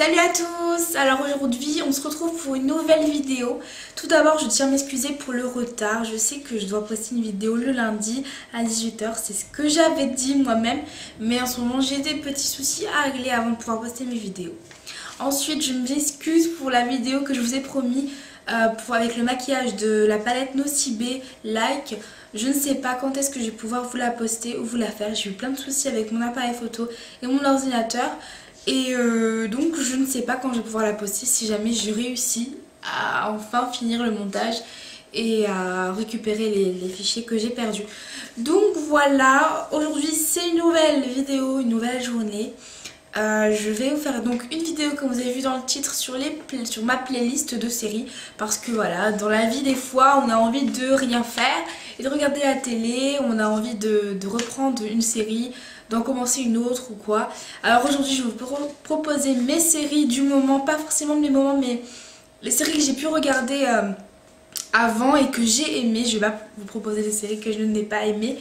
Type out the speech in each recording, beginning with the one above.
Salut à tous! Alors aujourd'hui on se retrouve pour une nouvelle vidéo. Tout d'abord je tiens à m'excuser pour le retard. Je sais que je dois poster une vidéo le lundi à 18 h. C'est ce que j'avais dit moi-même. Mais en ce moment j'ai des petits soucis à régler avant de pouvoir poster mes vidéos. Ensuite je m'excuse pour la vidéo que je vous ai promis avec le maquillage de la palette Nocibé Like. Je ne sais pas quand est-ce que je vais pouvoir vous la poster ou vous la faire. J'ai eu plein de soucis avec mon appareil photo et mon ordinateur. Et donc je ne sais pas quand je vais pouvoir la poster si jamais je réussis à enfin finir le montage et à récupérer les fichiers que j'ai perdus. Donc voilà, aujourd'hui c'est une nouvelle vidéo, une nouvelle journée. Je vais vous faire donc une vidéo comme vous avez vu dans le titre sur ma playlist de séries. Parce que voilà, dans la vie des fois on a envie de rien faire et de regarder la télé, on a envie de reprendre une série, d'en commencer une autre ou quoi. Alors aujourd'hui je vais vous proposer mes séries du moment, pas forcément mes moments mais les séries que j'ai pu regarder avant et que j'ai aimé. Je vais pas vous proposer des séries que je n'ai pas aimées.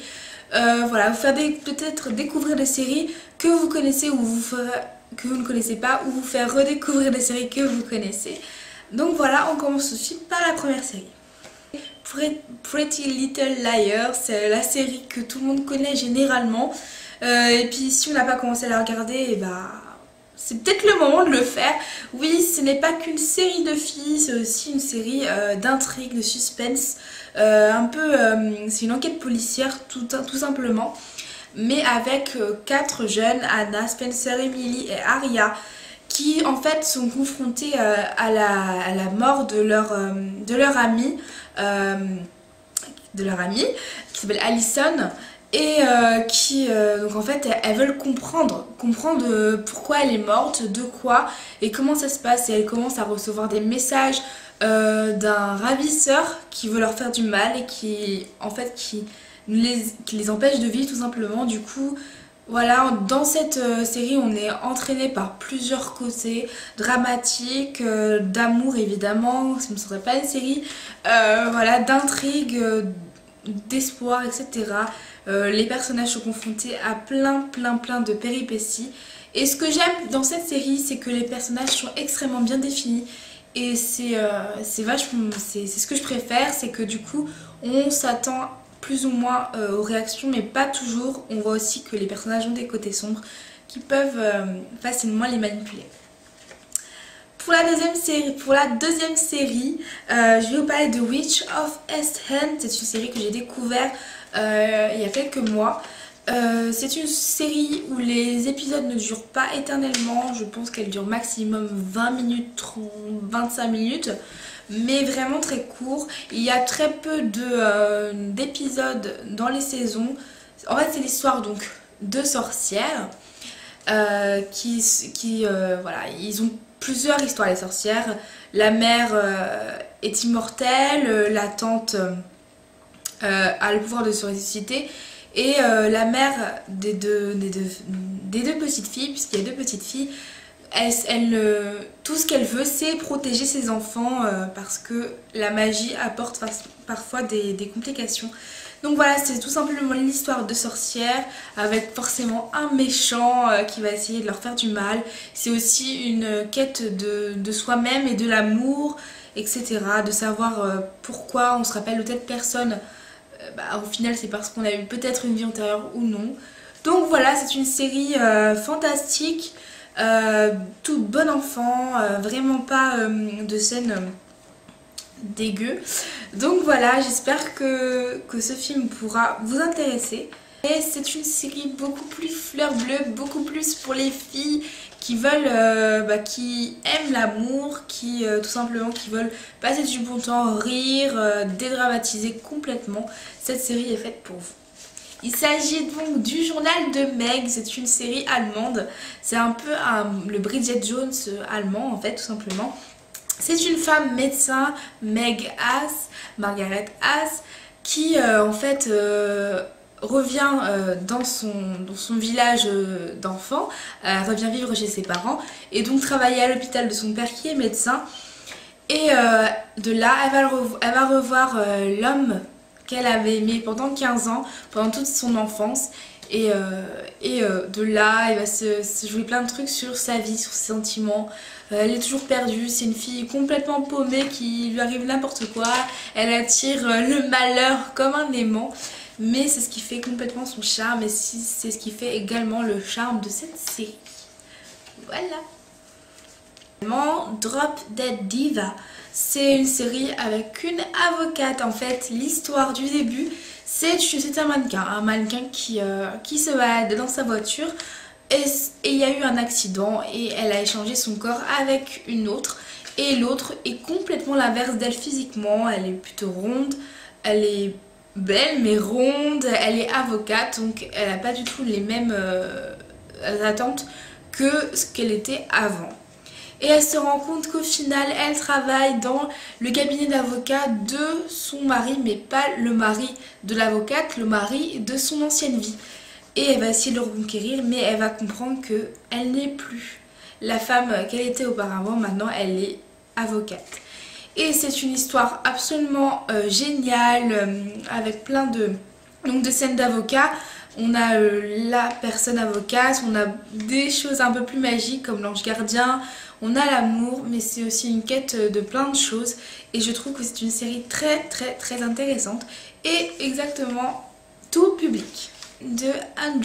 Voilà, vous faire peut-être découvrir des séries que vous connaissez ou que vous ne connaissez pas, ou vous faire redécouvrir des séries que vous connaissez. Donc voilà, on commence tout de suite par la première série. Pretty Little Liars, c'est la série que tout le monde connaît généralement. Et puis si on n'a pas commencé à la regarder, c'est peut-être le moment de le faire. Oui, ce n'est pas qu'une série de filles, c'est aussi une série d'intrigue, de suspense. C'est une enquête policière tout simplement. Mais avec 4 jeunes, Anna, Spencer, Emily et Aria, qui en fait sont confrontés à la mort de leur amie, qui s'appelle Allison. Et donc en fait elles veulent comprendre pourquoi elle est morte, de quoi et comment ça se passe. Et elles commencent à recevoir des messages d'un ravisseur qui veut leur faire du mal et qui les empêche de vivre tout simplement. Du coup voilà, dans cette série on est entraîné par plusieurs côtés dramatiques, d'amour évidemment, ce ne serait pas une série, voilà, d'intrigue, d'espoir, etc. Les personnages sont confrontés à plein de péripéties. Et ce que j'aime dans cette série, c'est que les personnages sont extrêmement bien définis. Et c'est ce que je préfère, c'est que du coup, on s'attend plus ou moins aux réactions, mais pas toujours. On voit aussi que les personnages ont des côtés sombres qui peuvent facilement les manipuler. Pour la deuxième série, je vais vous parler de Witch of East End. C'est une série que j'ai découvert il y a quelques mois. C'est une série où les épisodes ne durent pas éternellement. Je pense qu'elle dure maximum 20 minutes, 25 minutes. Mais vraiment très court. Il y a très peu d'épisodes dans les saisons. En fait c'est l'histoire donc de sorcières voilà, ils ont plusieurs histoires les sorcières. La mère est immortelle, la tante a le pouvoir de se ressusciter, et la mère des deux petites filles, puisqu'il y a 2 petites filles, tout ce qu'elle veut c'est protéger ses enfants parce que la magie apporte parfois des complications. Donc voilà, c'est tout simplement l'histoire de sorcières avec forcément un méchant qui va essayer de leur faire du mal. C'est aussi une quête de soi-même et de l'amour, etc. De savoir pourquoi on se rappelle de telle personne. Au final c'est parce qu'on a eu peut-être une vie antérieure ou non. Donc voilà, c'est une série fantastique, tout bon enfant, vraiment pas de scène dégueu. Donc voilà, j'espère que ce film pourra vous intéresser. Et c'est une série beaucoup plus fleur bleue, beaucoup plus pour les filles qui veulent, qui aiment l'amour, tout simplement qui veulent passer du bon temps, rire, dédramatiser complètement. Cette série est faite pour vous. Il s'agit donc du journal de Meg. C'est une série allemande. C'est un peu le Bridget Jones allemand en fait, tout simplement. C'est une femme médecin, Margaret Haas, qui en fait revient dans son village d'enfants, revient vivre chez ses parents et donc travailler à l'hôpital de son père qui est médecin. Et de là, elle va revoir l'homme qu'elle avait aimé pendant 15 ans, pendant toute son enfance. De là, il va se jouer plein de trucs sur sa vie, sur ses sentiments. Elle est toujours perdue, c'est une fille complètement paumée qui lui arrive n'importe quoi. Elle attire le malheur comme un aimant. Mais c'est ce qui fait complètement son charme et c'est ce qui fait également le charme de cette série. Voilà. Drop Dead Diva, c'est une série avec une avocate. En fait, l'histoire du début, c'est un mannequin qui se balade dans sa voiture et il y a eu un accident et elle a échangé son corps avec une autre. Et l'autre est complètement l'inverse d'elle physiquement, elle est plutôt ronde, elle est belle mais ronde, elle est avocate donc elle n'a pas du tout les mêmes attentes que ce qu'elle était avant. Et elle se rend compte qu'au final elle travaille dans le cabinet d'avocat de son mari, mais pas le mari de l'avocate, le mari de son ancienne vie. Et elle va essayer de le reconquérir, mais elle va comprendre qu'elle n'est plus la femme qu'elle était auparavant, maintenant elle est avocate. Et c'est une histoire absolument géniale, avec plein de scènes d'avocats. On a la personne avocate, on a des choses un peu plus magiques comme l'ange gardien, on a l'amour, mais c'est aussi une quête de plein de choses. Et je trouve que c'est une série très intéressante et exactement tout public. The 100,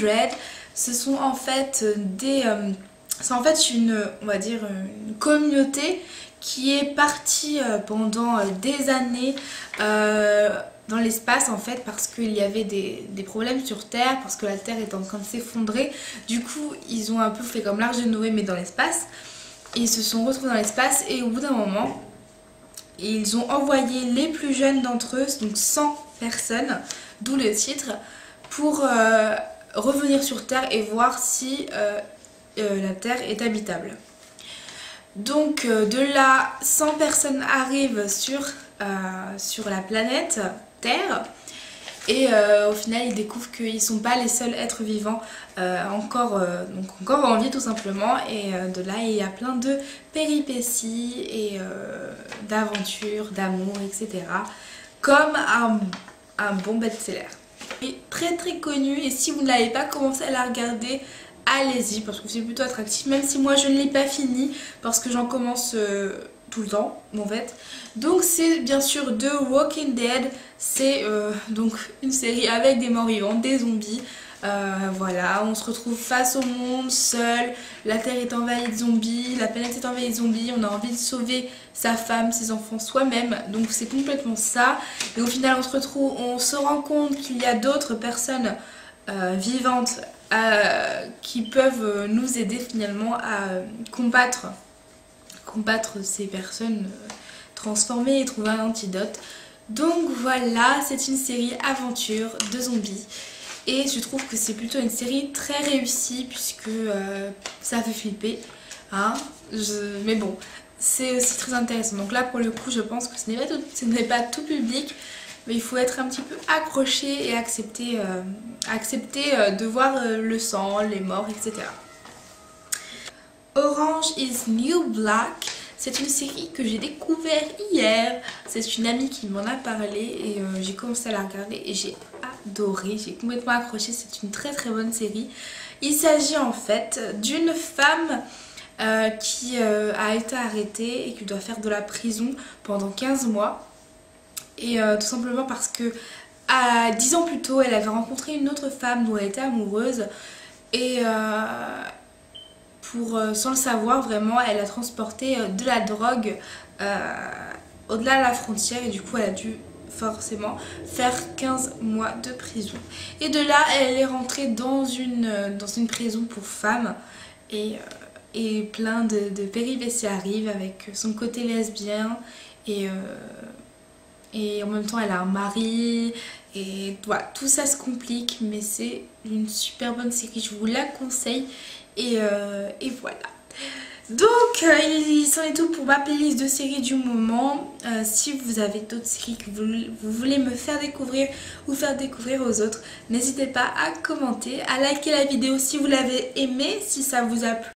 ce sont en fait c'est en fait on va dire une communauté qui est partie pendant des années dans l'espace en fait, parce qu'il y avait des problèmes sur Terre, parce que la Terre est en train de s'effondrer. Du coup ils ont un peu fait comme l'Arche de Noé mais dans l'espace. Ils se sont retrouvés dans l'espace et au bout d'un moment ils ont envoyé les plus jeunes d'entre eux, donc 100 personnes, d'où le titre, pour revenir sur Terre et voir si la Terre est habitable. Donc de là, 100 personnes arrivent sur la planète Terre et au final ils découvrent qu'ils ne sont pas les seuls êtres vivants encore en vie tout simplement. Et de là il y a plein de péripéties et d'aventures, d'amour, etc. Comme un bon best-seller. Très connu, et si vous n'avez pas commencé à la regarder, allez-y parce que c'est plutôt attractif, même si moi je ne l'ai pas fini parce que j'en commence tout le temps en fait. Donc c'est bien sûr The Walking Dead, c'est donc une série avec des morts vivants, des zombies. Voilà, on se retrouve face au monde, seul, la terre est envahie de zombies, la planète est envahie de zombies, on a envie de sauver sa femme, ses enfants, soi-même, donc c'est complètement ça. Et au final on se rend compte qu'il y a d'autres personnes vivantes qui peuvent nous aider finalement à combattre ces personnes transformées et trouver un antidote. Donc voilà, c'est une série aventure de zombies. Et je trouve que c'est plutôt une série très réussie puisque ça fait flipper. Hein, mais bon, c'est aussi très intéressant. Donc là pour le coup je pense que ce n'est pas tout public. Mais il faut être un petit peu accroché et accepter de voir le sang, les morts, etc. Orange is New Black, c'est une série que j'ai découvert hier. C'est une amie qui m'en a parlé et j'ai commencé à la regarder et j'ai adoré, j'ai complètement accroché. C'est une très bonne série. Il s'agit en fait d'une femme qui a été arrêtée et qui doit faire de la prison pendant 15 mois. Et tout simplement parce que 10 ans plus tôt elle avait rencontré une autre femme dont elle était amoureuse. Et sans le savoir vraiment, elle a transporté de la drogue au-delà de la frontière. Et du coup elle a dû forcément faire 15 mois de prison. Et de là elle est rentrée dans une prison pour femmes. Et plein de péripéties arrivent avec son côté lesbien. Et en même temps elle a un mari. Et voilà, tout ça se complique. Mais c'est une super bonne série, je vous la conseille. Et voilà. Donc il s'en est tout pour ma playlist de séries du moment. Si vous avez d'autres séries que vous voulez me faire découvrir ou faire découvrir aux autres, n'hésitez pas à commenter, à liker la vidéo si vous l'avez aimée, si ça vous a plu.